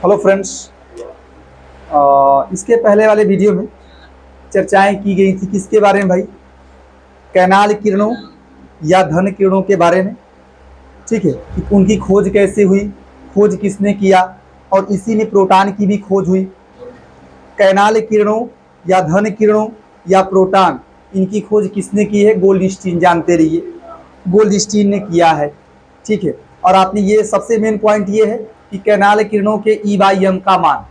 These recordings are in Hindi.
हेलो फ्रेंड्स, इसके पहले वाले वीडियो में चर्चाएं की गई थी किसके बारे में भाई? कैनाल किरणों या धन किरणों के बारे में। ठीक है कि उनकी खोज कैसे हुई, खोज किसने किया, और इसी में प्रोटॉन की भी खोज हुई। कैनाल किरणों या धन किरणों या प्रोटॉन, इनकी खोज किसने की है? गोल्डस्टीन, जानते रहिए गोल्डस्टीन ने किया है। ठीक है, और आपने ये सबसे मेन पॉइंट ये है कि कैनाल किरणों के E/m का मान,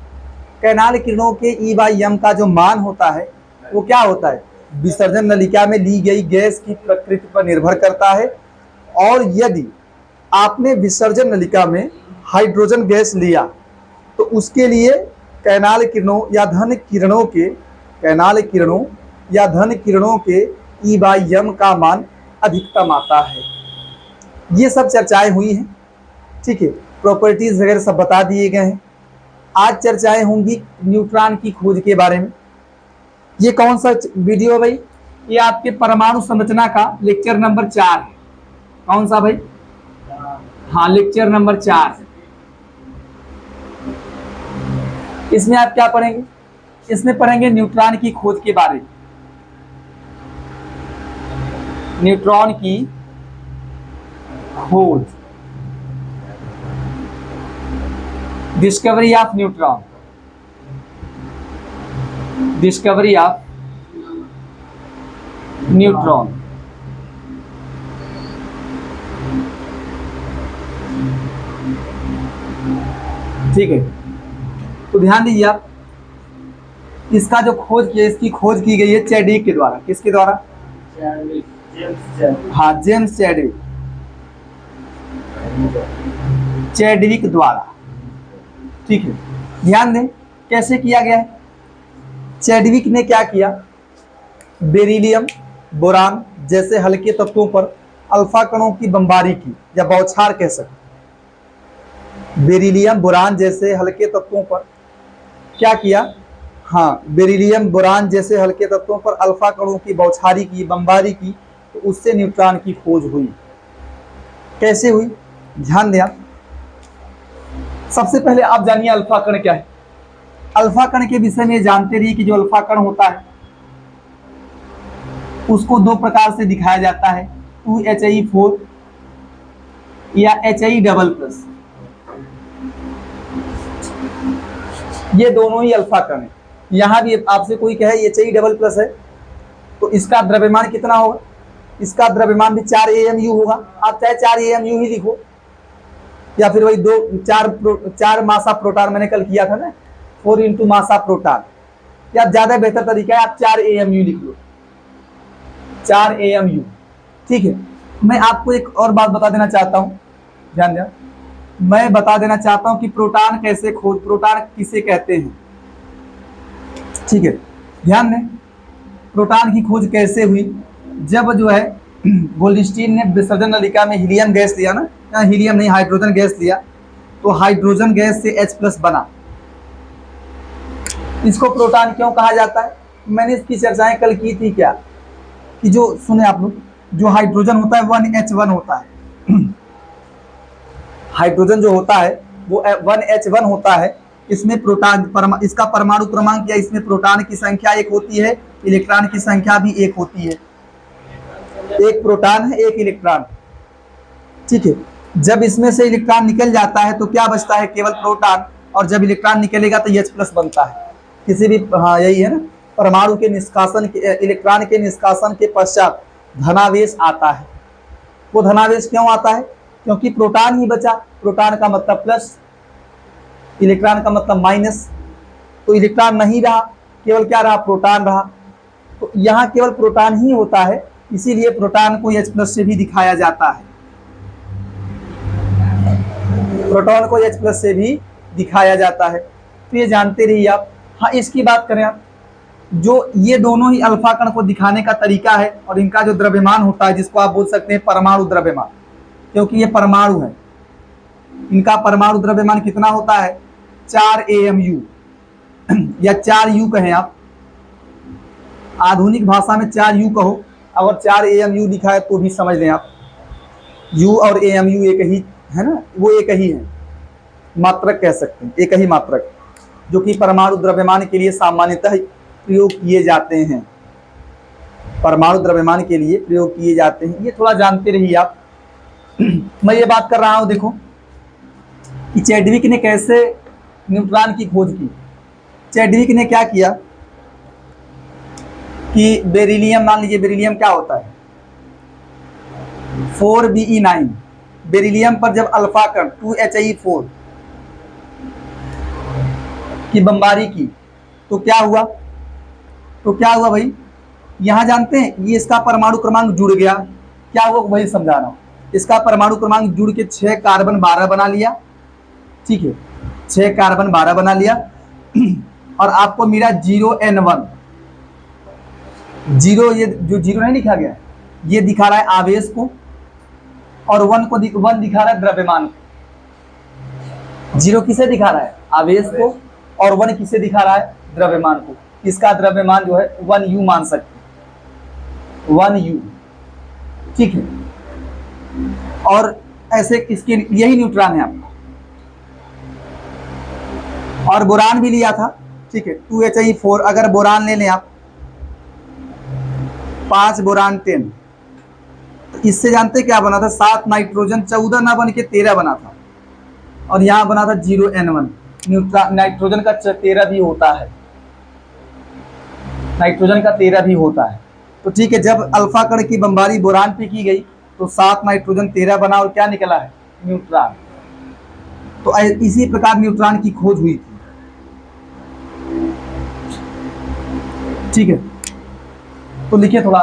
कैनाल किरणों के E/m का जो मान होता है वो क्या होता है? विसर्जन नलिका में ली गई गैस की प्रकृति पर निर्भर करता है। और यदि आपने विसर्जन नलिका में हाइड्रोजन गैस लिया तो उसके लिए कैनाल किरणों या धन किरणों के, कैनाल किरणों या धन किरणों के E/m का मान अधिकतम आता है। ये सब चर्चाएं हुई हैं। ठीक है, प्रॉपर्टीज वगैरह सब बता दिए गए हैं। आज चर्चाएं होंगी न्यूट्रॉन की खोज के बारे में। ये कौन सा वीडियो है भाई? ये आपके परमाणु संरचना का लेक्चर नंबर 4 है। कौन सा भाई? हाँ, लेक्चर नंबर 4 है। इसमें आप क्या पढ़ेंगे? इसमें पढ़ेंगे न्यूट्रॉन की खोज के बारे में। न्यूट्रॉन की खोज, discovery of neutron, discovery of neutron. ठीक है, तो ध्यान दीजिए आप, इसका जो खोज किया, इसकी खोज की गई है चैडविक के द्वारा। किसके द्वारा? हाँ, जेम्स चैडविक, चैडविक द्वारा। ठीक है, ध्यान दें कैसे किया गया है। चैडविक ने क्या किया? बेरिलियम, बोरान जैसे हल्के तत्वों पर अल्फा कणों की बमबारी की, या बौछार कह सकते। बेरिलियम, बोरान जैसे हल्के तत्वों पर क्या किया? हाँ, बेरिलियम, बोरान जैसे हल्के तत्वों पर अल्फा कणों की बौछारी की, बमबारी की, तो उससे न्यूट्रॉन की खोज हुई। कैसे हुई? ध्यान दें आप। सबसे पहले आप जानिए अल्फा कण क्या है। अल्फा कण के विषय में जानते रहिए कि जो अल्फा कण होता है उसको दो प्रकार से दिखाया जाता है, 2He4 या He++। ये दोनों ही अल्फा कण है। यहां भी आपसे कोई कहे He++ है तो इसका द्रव्यमान कितना होगा? इसका द्रव्यमान भी 4 AMU होगा। आप चाहे 4 AMU ही लिखो, या फिर वही 4 मासा प्रोटॉन मैंने कल किया था ना, 4 इंटू मासा प्रोटॉन, या ज्यादा बेहतर तरीका है आप 4 AMU लिख लो, 4 AMU। ठीक है, मैं आपको एक और बात बता देना चाहता हूं, ध्यान दें। मैं बता देना चाहता हूं कि प्रोटॉन कैसे खोज, प्रोटॉन किसे कहते हैं। ठीक है, ध्यान दें, प्रोटॉन की खोज कैसे हुई? जब जो है गोल्डस्टीन ने विसर्जन नलिका में हीलियम गैस लिया ना, या हीलियम नहीं, हाइड्रोजन गैस लिया, तो हाइड्रोजन गैस से H+ बना। इसको प्रोटॉन क्यों कहा जाता है? मैंने इसकी चर्चाएं कल की थी क्या, कि जो सुने आप लोग, जो हाइड्रोजन होता है 1H1 होता है। हाइड्रोजन जो होता है वो 1H1 होता है। इसमें प्रोटॉन, इसका परमाणु क्रमांक या इसमें प्रोटॉन की संख्या 1 होती है, इलेक्ट्रॉन की संख्या भी 1 होती है। एक प्रोटॉन है, एक इलेक्ट्रॉन। ठीक है, जब इसमें से इलेक्ट्रॉन निकल जाता है तो क्या बचता है? केवल प्रोटॉन। और जब इलेक्ट्रॉन निकलेगा तो H+ बनता है किसी भी, हाँ यही है ना, परमाणु के निष्कासन के, इलेक्ट्रॉन के निष्कासन के पश्चात धनावेश आता है। वो धनावेश क्यों आता है? क्योंकि प्रोटॉन ही बचा। प्रोटॉन का मतलब प्लस, इलेक्ट्रॉन का मतलब माइनस। तो इलेक्ट्रॉन नहीं रहा, केवल क्या रहा? प्रोटॉन रहा। तो यहाँ केवल प्रोटॉन ही होता है, इसीलिए प्रोटॉन को H+ से भी दिखाया जाता है। प्रोटॉन को H+ से भी दिखाया जाता है, तो ये जानते रहिए आप। हाँ, इसकी बात करें आप, जो ये दोनों ही अल्फा कण को दिखाने का तरीका है, और इनका जो द्रव्यमान होता है, जिसको आप बोल सकते हैं परमाणु द्रव्यमान, क्योंकि ये परमाणु है, इनका परमाणु द्रव्यमान कितना होता है? 4 AMU या 4 U कहें आप, आधुनिक भाषा में 4 U कहो, अगर 4 AMU लिखा है तो भी समझ लें आप। U और AMU एक ही है ना, वो एक ही है, मात्रक कह सकते हैं, एक ही मात्रक, जो कि परमाणु द्रव्यमान के लिए सामान्यतः प्रयोग किए जाते हैं, परमाणु द्रव्यमान के लिए प्रयोग किए जाते हैं। ये थोड़ा जानते रहिए आप। मैं ये बात कर रहा हूं, देखो कि चैडविक ने कैसे न्यूट्रॉन की खोज की। चैडविक ने क्या किया कि बेरिलियम, मान लीजिए बेरिलियम क्या होता है, 4Be9, बेरिलियम पर जब अल्फा कण 2He4 की बमबारी की तो क्या हुआ, भाई, यहां जानते हैं ये इसका परमाणु क्रमांक जुड़ गया, क्या हुआ वही समझा रहा हूं। इसका परमाणु क्रमांक जुड़ के 6 कार्बन 12 बना लिया, ठीक है, 6 कार्बन 12 बना लिया और आपको मिला 0N1। 0, ये जो 0 नहीं लिखा गया, ये दिखा रहा है आवेश को, और 1 दिखा रहा है द्रव्यमान को। 0 किसे दिखा रहा है, आवेश को, और 1 किसे दिखा रहा है, द्रव्यमान को। इसका द्रव्यमान जो है 1U मान सकते हैं, 1U, ठीक है। और ऐसे इसके यही न्यूट्रॉन है आपका। और बोरान भी लिया था, ठीक है, 2He4, अगर बोरान ले लें आप 5 बोरान 10, तो इससे जानते क्या बना था, 7 नाइट्रोजन 14 ना बन के 13 बना था, और यहां बना था 0N1। नाइट्रोजन का 13 भी होता है, नाइट्रोजन का 13 भी होता है। तो ठीक है, जब अल्फा कण की बमबारी बोरान पे की गई तो 7 नाइट्रोजन 13 बना, और क्या निकला है, न्यूट्रॉन। तो इसी प्रकार न्यूट्रॉन की खोज हुई थी, ठीक है। तो लिखिए थोड़ा,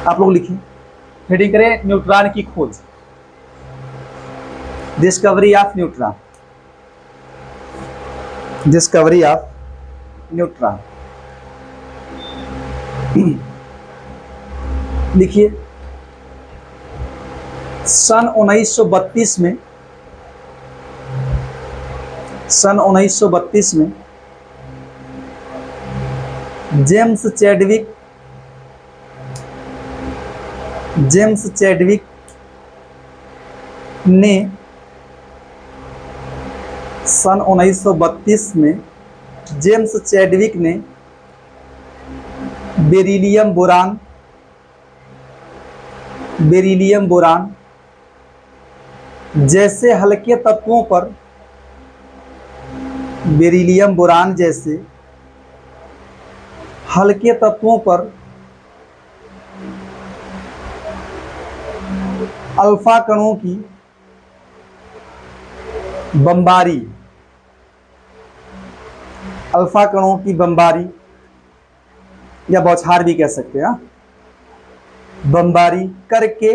आप लोग लिखिए, हेडिंग करें न्यूट्रॉन की खोज, discovery of neutron, discovery of neutron. लिखिए, सन 1932 में, सन 1932 में जेम्स चैडविक ने, सन 1932 में जेम्स चैडविक ने बेरिलियम बोरान जैसे हल्के तत्वों पर, बेरिलियम बोरान जैसे हल्के तत्वों पर अल्फा कणों की बमबारी, अल्फा कणों की बमबारी या बौछार भी कह सकते हैं, बमबारी करके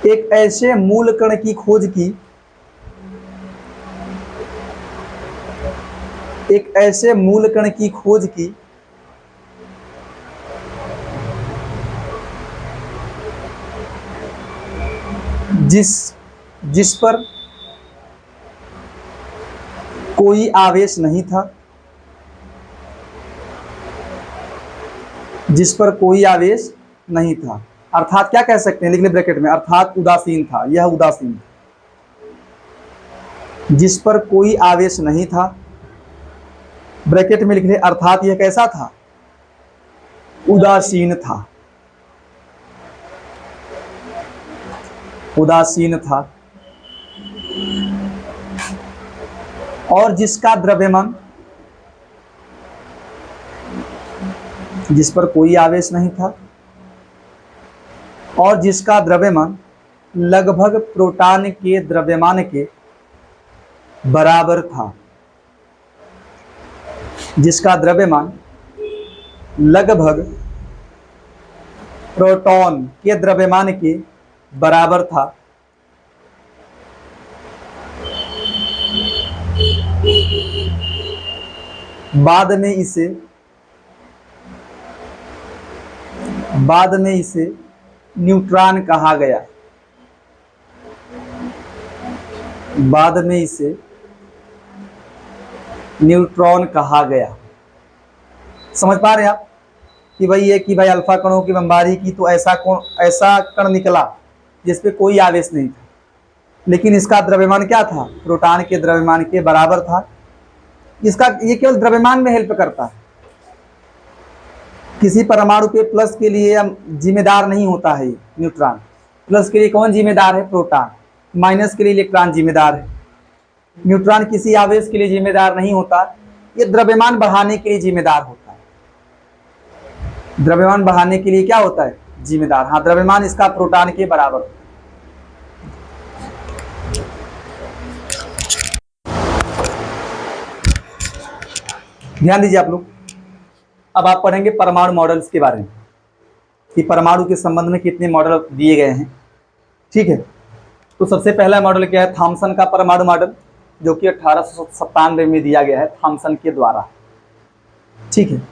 एक ऐसे मूल कण की खोज की, एक ऐसे मूल कण की खोज की जिस पर कोई आवेश नहीं था, जिस पर कोई आवेश नहीं था, अर्थात क्या कह सकते हैं, लिख ले ब्रैकेट में, अर्थात उदासीन था, यह उदासीन, जिस पर कोई आवेश नहीं था, ब्रैकेट में लिख ले, अर्थात यह कैसा था, उदासीन था, उदासीन था, और जिसका द्रव्यमान, जिस पर कोई आवेश नहीं था, और जिसका द्रव्यमान लगभग प्रोटॉन के द्रव्यमान के बराबर था, जिसका द्रव्यमान लगभग प्रोटॉन के द्रव्यमान के बराबर था, बाद में इसे न्यूट्रॉन कहा गया, बाद में इसे न्यूट्रॉन कहा गया। समझ पा रहे हैं आप कि भाई ये कि भाई अल्फा कणों की बमबारी की तो ऐसा कण निकला जिसपे कोई आवेश नहीं था, लेकिन इसका द्रव्यमान क्या था, प्रोटॉन के द्रव्यमान के बराबर था। इसका ये केवल द्रव्यमान में हेल्प करता है, किसी परमाणु के प्लस के लिए जिम्मेदार नहीं होता है। न्यूट्रॉन प्लस के लिए कौन जिम्मेदार है, प्रोटॉन, माइनस के लिए इलेक्ट्रॉन जिम्मेदार है। न्यूट्रॉन किसी आवेश के लिए जिम्मेदार नहीं होता, ये द्रव्यमान बढ़ाने के लिए जिम्मेदार होता है। द्रव्यमान बढ़ाने के लिए क्या होता है, जिम्मेदार। हाँ, द्रव्यमान इसका प्रोटॉन के बराबर होता है। ध्यान दीजिए आप लोग, अब आप पढ़ेंगे परमाणु मॉडल्स के बारे में कि परमाणु के संबंध में कितने मॉडल दिए गए हैं। ठीक है, तो सबसे पहला मॉडल क्या है, थॉमसन का परमाणु मॉडल, जो कि 1897 में दिया गया है थॉमसन के द्वारा। ठीक है,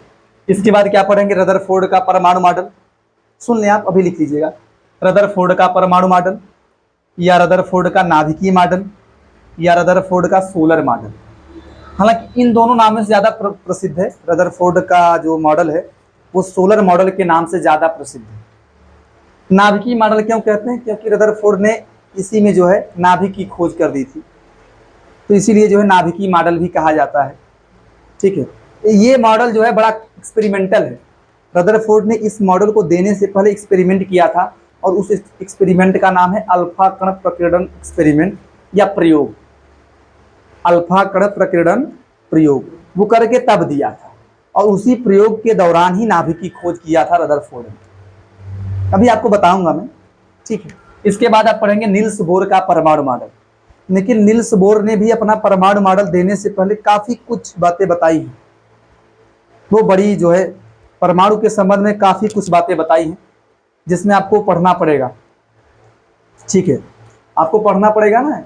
इसके बाद क्या पढ़ेंगे, रदरफोर्ड का परमाणु मॉडल। सुन लें आप, अभी लिख लीजिएगा, रदरफोर्ड का परमाणु मॉडल, या रदरफोर्ड का नाभिकीय मॉडल, या रदरफोर्ड का सोलर मॉडल। हालांकि इन दोनों नामों से ज़्यादा प्रसिद्ध है, रदरफोर्ड का जो मॉडल है वो सोलर मॉडल के नाम से ज़्यादा प्रसिद्ध है। नाभिकीय मॉडल क्यों कहते हैं, क्योंकि रदरफोर्ड ने इसी में जो है नाभिक की खोज कर दी थी, तो इसीलिए जो है नाभिकीय मॉडल भी कहा जाता है। ठीक है, ये मॉडल जो है बड़ा एक्सपेरिमेंटल है। रदरफोर्ड ने इस मॉडल को देने से पहले एक्सपेरिमेंट किया था, और उस एक्सपेरिमेंट का नाम है अल्फा कण प्रकीर्णन एक्सपेरिमेंट या प्रयोग। अल्फा कण प्रकीर्णन प्रयोग वो करके तब दिया था, और उसी प्रयोग के दौरान ही नाभिक की खोज किया था रदरफोर्ड ने। अभी आपको बताऊंगा मैं। ठीक है, इसके बाद आप पढ़ेंगे नील्स बोर का परमाणु मॉडल। लेकिन नील्स बोर ने भी अपना परमाणु मॉडल देने से पहले काफी कुछ बातें बताई हैं। वो बड़ी जो है परमाणु के संबंध में काफी कुछ बातें बताई हैं, जिसमें आपको पढ़ना पड़ेगा। ठीक है, आपको पढ़ना पड़ेगा ना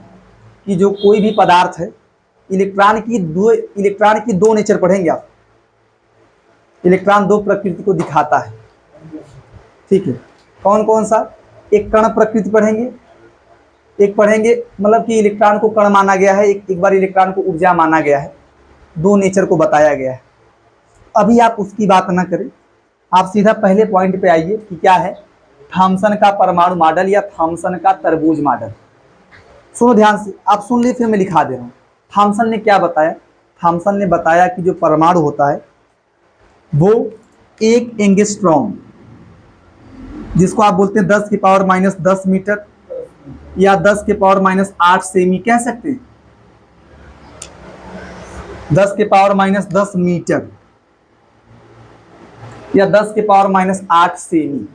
कि जो कोई भी पदार्थ है, इलेक्ट्रॉन की दो नेचर पढ़ेंगे आप। इलेक्ट्रॉन दो प्रकृति को दिखाता है। ठीक है, कौन कौन सा, एक कण प्रकृति पढ़ेंगे, एक पढ़ेंगे मतलब कि इलेक्ट्रॉन को कण माना गया है, एक बार इलेक्ट्रॉन को ऊर्जा माना गया है। दो नेचर को बताया गया है। अभी आप उसकी बात ना करें, आप सीधा पहले पॉइंट पे आइए कि क्या है थॉमसन का परमाणु मॉडल या थॉमसन का तरबूज मॉडल। सुनो ध्यान से, आप सुन लीजिए, फिर मैं लिखा दे रहा हूँ। थॉमसन ने क्या बताया, थॉमसन ने बताया कि जो परमाणु होता है वो 1 एंगस्ट्रॉम, जिसको आप बोलते हैं 10 की पावर माइनस 10 मीटर या 10 के पावर माइनस 8 सेमी कह सकते हैं। 10 के पावर माइनस 10 मीटर या 10 के पावर माइनस 8 सेमी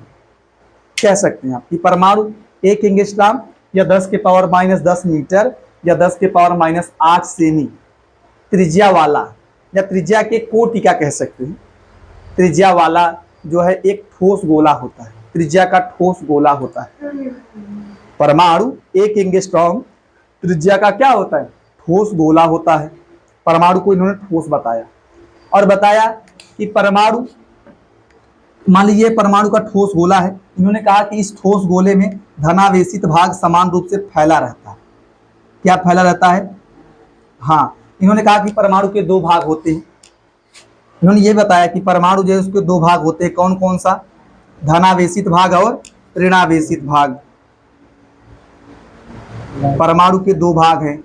कह सकते हैं आप कि परमाणु 1 एंगस्ट्रॉम या 10 के पावर माइनस 10 मीटर या 10 के पावर माइनस 8 सेमी त्रिज्या वाला, या त्रिज्या के कोटि का कह सकते हैं। त्रिज्या वाला जो है एक ठोस गोला होता है, त्रिज्या का ठोस गोला होता है। परमाणु 1 एंगस्ट्रॉम त्रिज्या का क्या होता है, ठोस गोला होता है। परमाणु को इन्होंने ठोस बताया, और बताया कि परमाणु, मान लीजिए परमाणु का ठोस गोला है, इन्होंने कहा कि इस ठोस गोले में धनावेशित भाग समान रूप से फैला रहता है। क्या फैला रहता है, हाँ, इन्होंने कहा कि परमाणु के 2 भाग होते हैं। इन्होंने ये बताया कि परमाणु जो है उसके 2 भाग होते हैं। कौन कौन सा, धनावेशित भाग और ऋणावेशित भाग। परमाणु के 2 भाग हैं,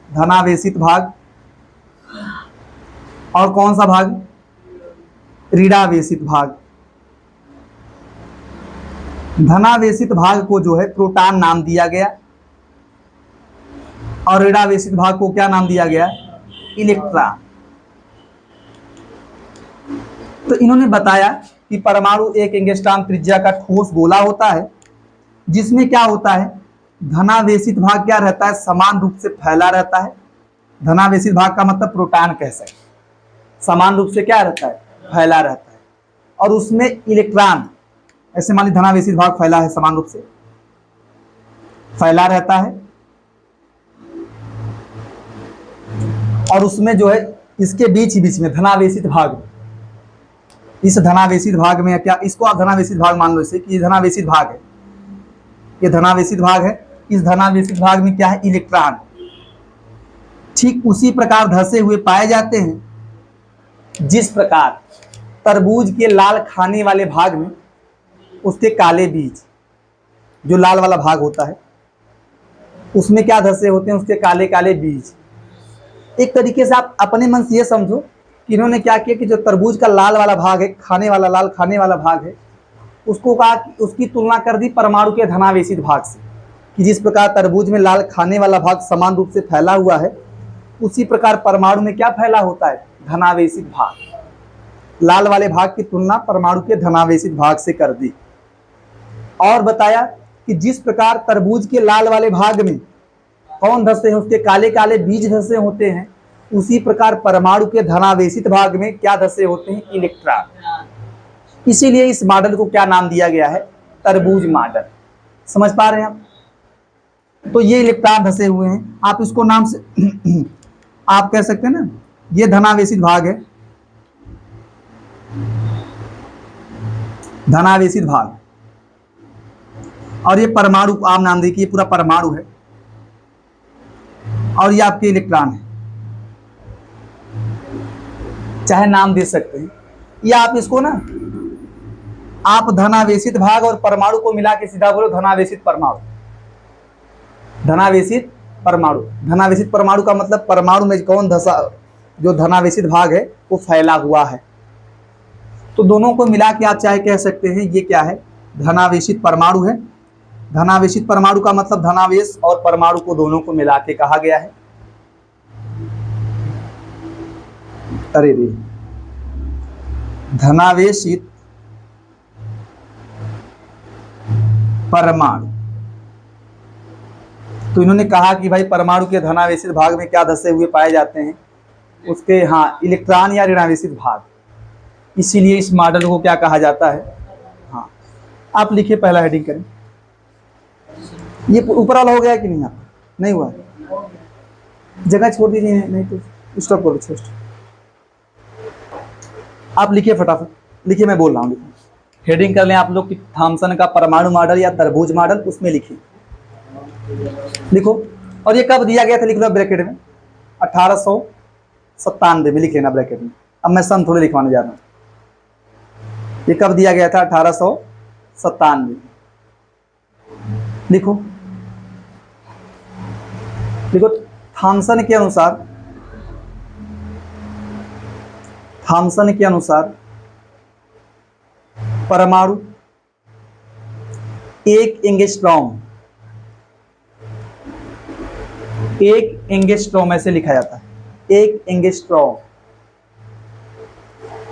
धनावेशित भाग और कौन सा भाग, ऋणावेशित भाग। धनावेशित भाग को जो है प्रोटॉन नाम दिया गया, और ऋणावेशित भाग को क्या नाम दिया गया, इलेक्ट्रॉन। तो इन्होंने बताया कि परमाणु 1 एंगस्ट्रॉम त्रिज्या का ठोस गोला होता है, जिसमें क्या होता है, धनावेशित भाग क्या रहता है, समान रूप से फैला रहता है। धनावेशित भाग का मतलब प्रोटॉन कह सकते, समान रूप से क्या रहता है, फैला रहता है। और उसमें इलेक्ट्रॉन, ऐसे मान लीजिए धनावेशित भाग फैला है, समान रूप से फैला रहता है, और उसमें जो है इसके बीच में धनावेशित भाग, इस धनावेशित भाग में क्या, इसको आप धनावेशित भाग मान लो, इसे कि धनावेशित भाग है, ये धनावेशित भाग है। इस धनावेशित भाग में क्या है, इलेक्ट्रॉन। ठीक उसी प्रकार धंसे हुए पाए जाते हैं जिस प्रकार तरबूज के लाल खाने वाले भाग में उसके काले बीज, जो लाल वाला भाग होता है उसमें क्या धसे होते हैं, उसके काले काले बीज। एक तरीके से आप अपने मन से ये समझो कि इन्होंने क्या किया कि जो तरबूज का लाल वाला भाग है, खाने वाला, लाल खाने वाला भाग है, उसको कहा कि उसकी तुलना कर दी परमाणु के धनावेशित भाग से, कि जिस प्रकार तरबूज में लाल खाने वाला भाग समान रूप से फैला हुआ है, उसी प्रकार परमाणु में क्या फैला होता है, धनावेशित भाग। लाल वाले भाग की तुलना परमाणु के धनावेशित भाग से कर दी और बताया कि जिस प्रकार तरबूज के लाल वाले भाग में कौन धसे हैं, उसके काले काले बीज धसे होते हैं, उसी प्रकार परमाणु के धनावेशित भाग में क्या धसे होते हैं, इलेक्ट्रॉन। इसीलिए इस मॉडल को क्या नाम दिया गया है, तरबूज मॉडल। समझ पा रहे हैं आप? तो ये इलेक्ट्रॉन धसे हुए हैं, आप इसको नाम से आप कह सकते हैं ना, ये धनावेशित भाग है, धनावेशित भाग, और ये परमाणु, आप नाम देखिए पूरा परमाणु है, और ये आपके इलेक्ट्रॉन है, चाहे नाम दे सकते हैं, या आप इसको ना, आप धनावेशित भाग और परमाणु को मिला के सीधा बोलो धनावेशित परमाणु। धनावेशित परमाणु, धनावेशित परमाणु का मतलब परमाणु में कौन धसा, जो धनावेशित भाग है वो फैला हुआ है। तो दोनों को मिला के आप चाहे कह सकते हैं ये क्या है, धनावेशित परमाणु है। धनावेशित परमाणु का मतलब धनावेश और परमाणु को दोनों को मिला के कहा गया है। अरे रे, धनावेशित परमाणु। तो इन्होंने कहा कि भाई परमाणु के धनावेशित भाग में क्या धसे हुए पाए जाते हैं, उसके हाँ इलेक्ट्रॉन या ऋणावेशित भाग। इसीलिए इस मॉडल को क्या कहा जाता है, हाँ आप लिखिए, पहला हेडिंग करें। ये ऊपर वाला हो गया कि नहीं, आप नहीं हुआ, जगह छोड़ दीजिए, नहीं तो स्टॉप करो, छोड़। आप लिखिए फटाफट, लिखिए, मैं बोल रहा हूँ, हेडिंग कर लें आप लोग कि थॉमसन का परमाणु मॉडल या तरबूज मॉडल, उसमें लिखिए, लिखो। और ये कब दिया गया था, लिख लो ब्रैकेट में, 1897 में लिख लेना ब्रैकेट में। अब मैं सन थोड़े लिखवाने जा रहा हूँ। ये कब दिया गया था, 1897। लिखो, लिखो। थॉमसन के अनुसार, थॉमसन के अनुसार परमाणु एक एंगस्ट्रॉम, एक एंगस्ट्रॉम ऐसे लिखा जाता है, एक एंगस्ट्रॉम।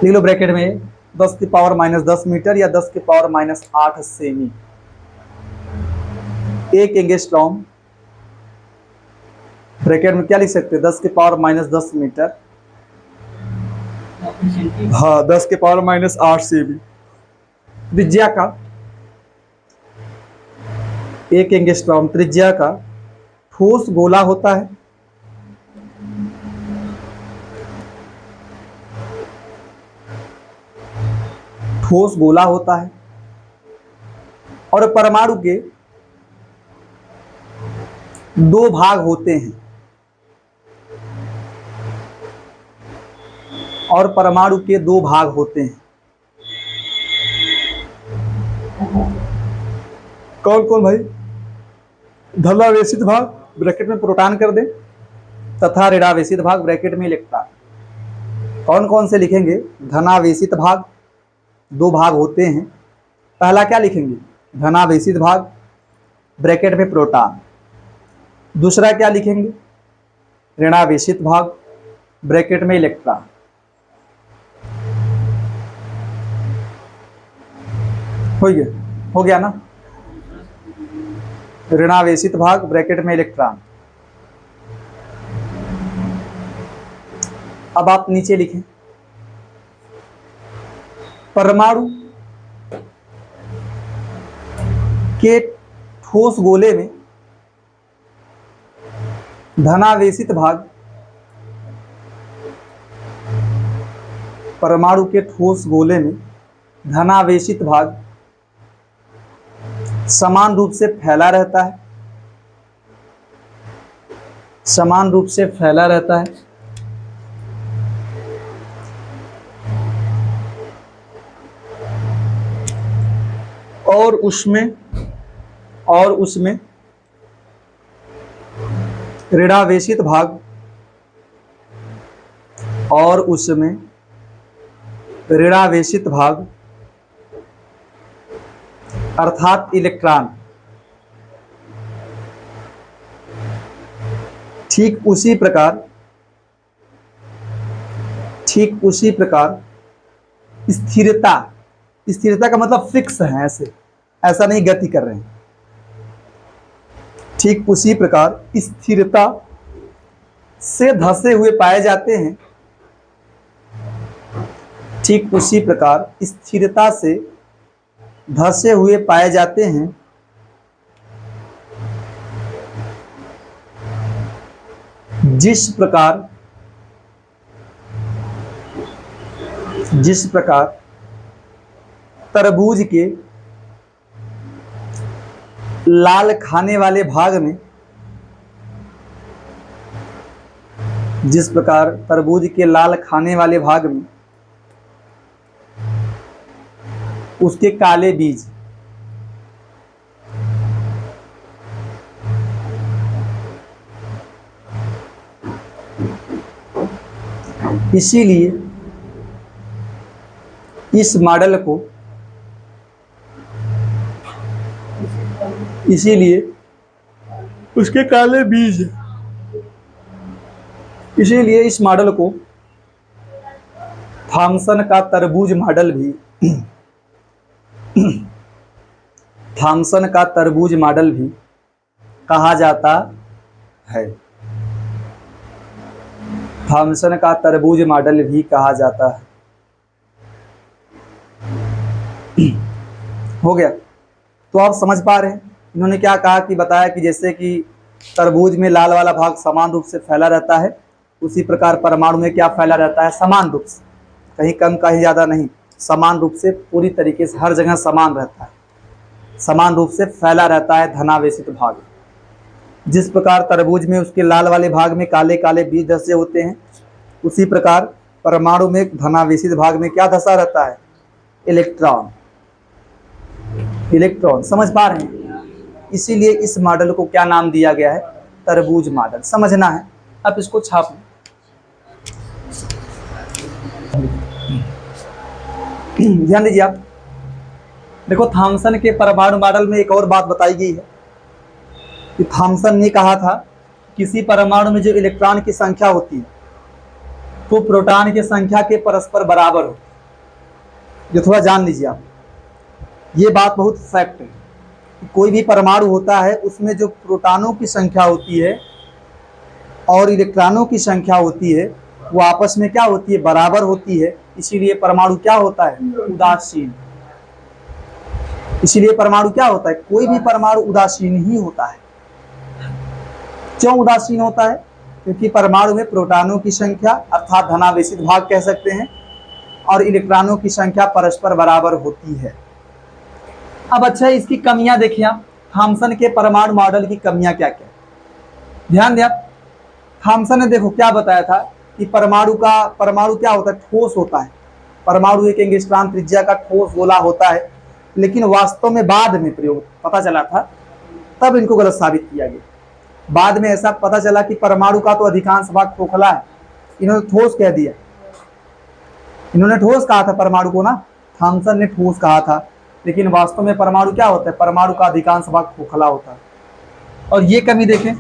लिख लो ब्रैकेट में 10 की पावर -10 मीटर या 10 की पावर -8 सेमी। एक एंगस्ट्रॉम ब्रैकेट में क्या लिख सकते हैं, 10 की पावर -10 मीटर, हाँ 10 के पावर -8 सेमी त्रिज्या का, एक एंगस्ट्रॉम त्रिज्या का ठोस गोला होता है। ठोस गोला होता है और परमाणु के दो भाग होते हैं, और परमाणु के दो भाग होते हैं। कौन कौन भाई, धनावेशित भाग ब्रैकेट में प्रोटॉन कर दें, तथा ऋणावेशित भाग ब्रैकेट में इलेक्ट्रॉन। कौन कौन से लिखेंगे, धनावेशित भाग दो भाग होते हैं, पहला क्या लिखेंगे, धनावेशित भाग ब्रैकेट में प्रोटॉन। दूसरा क्या लिखेंगे, ऋणावेशित भाग ब्रैकेट में इलेक्ट्रॉन। हो गया ना, ऋणावेशित भाग ब्रैकेट में इलेक्ट्रॉन। अब आप नीचे लिखें, परमाणु के ठोस गोले में धनावेशित भाग, परमाणु के ठोस गोले में धनावेशित भाग समान रूप से फैला रहता है, समान रूप से फैला रहता है। और उसमें ऋणावेशित भाग, और उसमें ऋणावेशित भाग अर्थात इलेक्ट्रॉन ठीक उसी प्रकार स्थिरता का मतलब फिक्स है, ऐसा नहीं गति कर रहे हैं। ठीक उसी प्रकार स्थिरता से धंसे हुए पाए जाते हैं, ठीक उसी प्रकार स्थिरता से धंसे हुए पाए जाते हैं जिस प्रकार तरबूज के लाल खाने वाले भाग में, जिस प्रकार तरबूज के लाल खाने वाले भाग में उसके काले बीज, इसीलिए इस मॉडल को उसके काले बीज, इसीलिए इस मॉडल को थॉमसन का तरबूज मॉडल भी थॉमसन का तरबूज मॉडल भी कहा जाता है। थॉमसन का तरबूज मॉडल भी कहा जाता है। हो गया? तो आप समझ पा रहे हैं इन्होंने क्या कहा कि बताया कि जैसे कि तरबूज में लाल वाला भाग समान रूप से फैला रहता है, उसी प्रकार परमाणु में क्या फैला रहता है, समान रूप से, कहीं कम कहीं ज़्यादा नहीं, समान रूप से पूरी तरीके से हर जगह समान रहता है, समान रूप से फैला रहता है धनावेशित भाग। जिस प्रकार तरबूज में उसके लाल वाले भाग में काले काले बीज धसे होते हैं, उसी प्रकार परमाणु में धनावेशित भाग में क्या धसा रहता है, इलेक्ट्रॉन। समझ पा रहे हैं? इसीलिए इस मॉडल को क्या नाम दिया गया है, तरबूज मॉडल। समझना है, अब इसको छाप लें। ध्यान दीजिए आप, देखो थॉमसन के परमाणु मॉडल में एक और बात बताई गई है कि थॉमसन ने कहा था किसी परमाणु में जो इलेक्ट्रॉन की संख्या होती है वो प्रोटॉन की संख्या के परस्पर बराबर हो। ये थोड़ा जान लीजिए आप, ये बात बहुत फैक्ट है। कोई भी परमाणु होता है उसमें जो प्रोटॉनों की संख्या होती है और इलेक्ट्रॉनों की संख्या होती है वो आपस में क्या होती है, बराबर होती है। इसीलिए परमाणु क्या होता है, उदासीन। इसीलिए परमाणु क्या होता है, कोई भी परमाणु उदासीन ही होता है। क्यों उदासीन होता है? क्योंकि परमाणु में प्रोटॉनों की संख्या अर्थात धनावेशित भाग कह सकते हैं और इलेक्ट्रॉनों की संख्या परस्पर बराबर होती है। अब अच्छा, इसकी कमियां देखिए आप, थॉमसन के परमाणु मॉडल की कमियां क्या क्या, ध्यान दें आप। थॉमसन ने देखो क्या बताया था कि परमाणु क्या होता है, ठोस होता है। परमाणु एक एंगस्ट्रॉन त्रिज्या का ठोस गोला होता है, लेकिन वास्तव में बाद में प्रयोग पता चला था, तब इनको गलत साबित किया गया। बाद में ऐसा पता चला कि परमाणु का तो अधिकांश भाग खोखला है, इन्होंने ठोस कह दिया। इन्होंने ठोस कहा था परमाणु को ना, थॉमसन ने ठोस कहा था, लेकिन वास्तव में परमाणु क्या होता है, परमाणु का अधिकांश भाग खोखला होता है। और ये कमी देखें,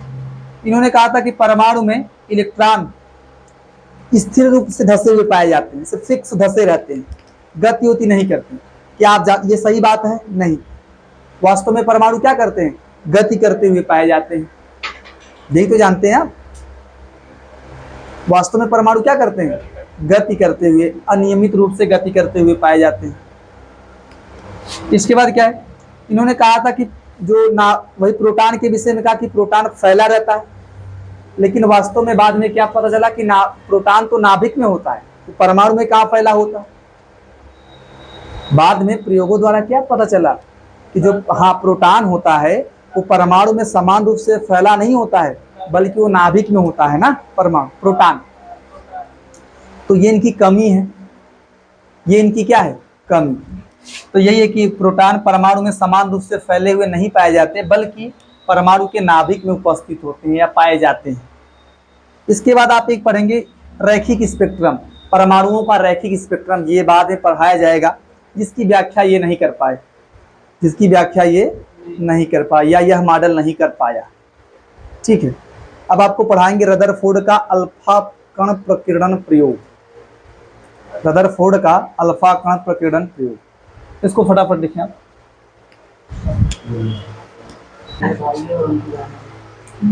इन्होंने कहा था कि परमाणु में इलेक्ट्रॉन स्थिर रूप से धसे हुए पाए जाते हैं, सिर्फ फिक्स धसे रहते हैं, गति होती नहीं करते। क्या आप ये सही बात है? नहीं, वास्तव में परमाणु क्या करते हैं, गति करते हुए पाए जाते हैं। यही तो जानते हैं आप, वास्तव में परमाणु क्या करते हैं, गति करते हुए, अनियमित रूप से गति करते हुए पाए जाते हैं। इसके बाद क्या है, इन्होंने कहा था कि वही प्रोटॉन के विषय में कहा कि प्रोटॉन फैला रहता है, लेकिन वास्तव में बाद में क्या पता चला कि प्रोटॉन तो नाभिक में होता है, तो परमाणु में कहाँ फैला होता है। बाद में प्रयोगों द्वारा क्या पता चला कि जो प्रोटॉन होता है वो परमाणु में समान रूप से फैला नहीं होता है, बल्कि वो नाभिक में होता है ना, प्रोटॉन। तो ये इनकी कमी है, ये इनकी क्या है, कमी। तो यही है कि प्रोटॉन परमाणु में समान रूप से फैले हुए नहीं पाए जाते, बल्कि परमाणु के नाभिक में उपस्थित होते हैं या पाए जाते हैं। इसके बाद आप एक पढ़ेंगे रैखिक स्पेक्ट्रम, परमाणुओं का रैखिक स्पेक्ट्रम, ये बाद में पढ़ाया जाएगा, जिसकी व्याख्या ये नहीं कर पाए, जिसकी व्याख्या ये नहीं कर पाए या यह मॉडल नहीं कर पाया। ठीक है, अब आपको पढ़ाएंगे रदरफोर्ड का अल्फा कण प्रकीर्णन प्रयोग, रदरफोर्ड का अल्फा कण प्रकीर्णन प्रयोग। इसको फटाफट लिखें आप।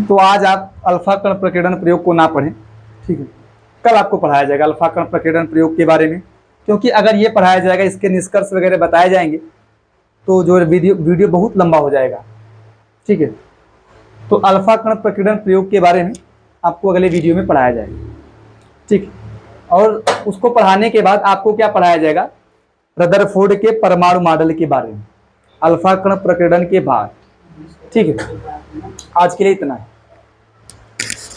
तो आज आप अल्फा कण प्रकीर्णन प्रयोग को ना पढ़ें, ठीक है, कल आपको पढ़ाया जाएगा अल्फा कण प्रकीर्णन प्रयोग के बारे में, क्योंकि अगर ये पढ़ाया जाएगा, इसके निष्कर्ष वगैरह बताए जाएंगे, तो जो वीडियो बहुत लंबा हो जाएगा। ठीक है, तो अल्फा कण प्रकीर्णन प्रयोग के बारे में आपको अगले वीडियो में पढ़ाया जाएगा। ठीक, और उसको पढ़ाने के बाद आपको क्या पढ़ाया जाएगा, रदरफोर्ड के परमाणु मॉडल के बारे में, अल्फा कण प्रकीर्णन के बाद। ठीक है, आज के लिए इतना है।